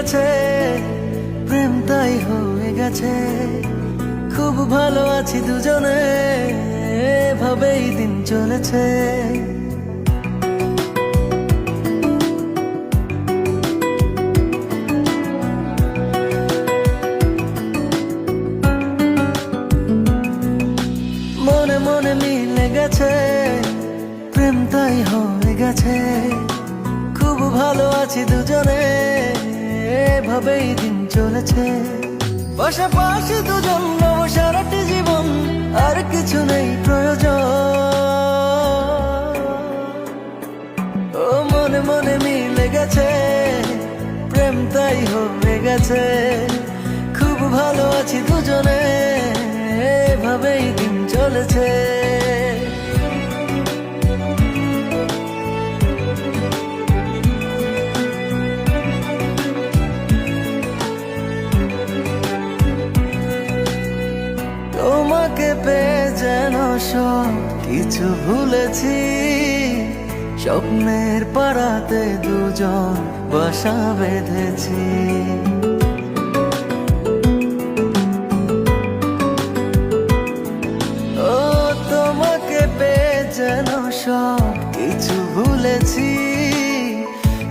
গেছে, প্রেম তাই হয়ে গেছে। খুব ভালো আছি দুজনে, এভাবেই দিন চলেছে। মনে মনে মিলে গেছে, প্রেম তাই হয়ে গেছে। খুব ভালো আছি দুজনে, এভাবেই দিন চলেছে। পাশাপাশি দুজন রব সারাটি জীবন, আর কিছু নেই প্রয়োজন। ও মনে মনে মিলে গেছে, প্রেম তাই হয়ে গেছে। খুব ভালো আছি দুজনে, এভাবেই দিন চলেছে। তোমাকে পেয়ে যেন সব কিছু ভুলেছি। স্বপ্নের পাড়াতে দুজন বাসা বেঁধেছি। ও তোমাকে পেয়ে যেন সব কিছু ভুলেছি।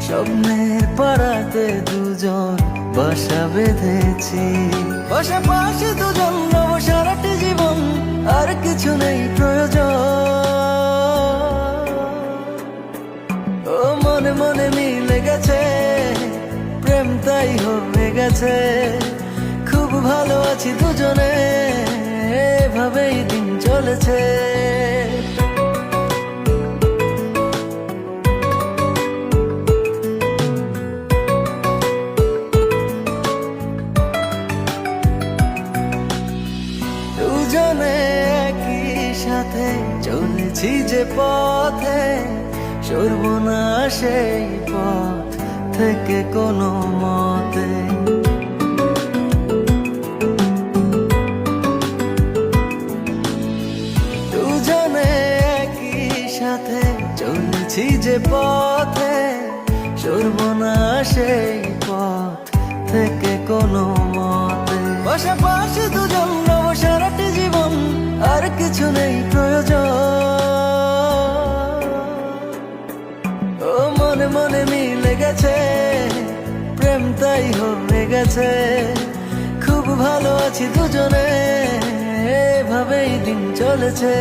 স্বপ্নের পাড়াতে দুজন বাসা বেঁধেছি। পাশাপাশি দুজন রব সারাটি জীবন, আর কিছু নেই প্রয়োজন। ও মনে মনে মিলে গেছে, প্রেম তাই হয়ে গেছে। খুব ভালো আছি দুজনে, এভাবেই দিন চলেছে। দুজনে একই সাথে চলেছি যে পথে, সরব না সেই পথ থেকে কোনো মতে। দুজনে একই সাথে চলেছি যে পথে, সরব না সেই পথ থেকে কোনো মতে। পাশাপাশি দুজন রব সারাটি জীবন, আর কিছু নেই প্রয়োজন। ও মনে মনে মিলে গেছে, প্রেম তাই হয়ে গেছে। খুব ভালো আছি দুজনে, এভাবেই দিন চলেছে।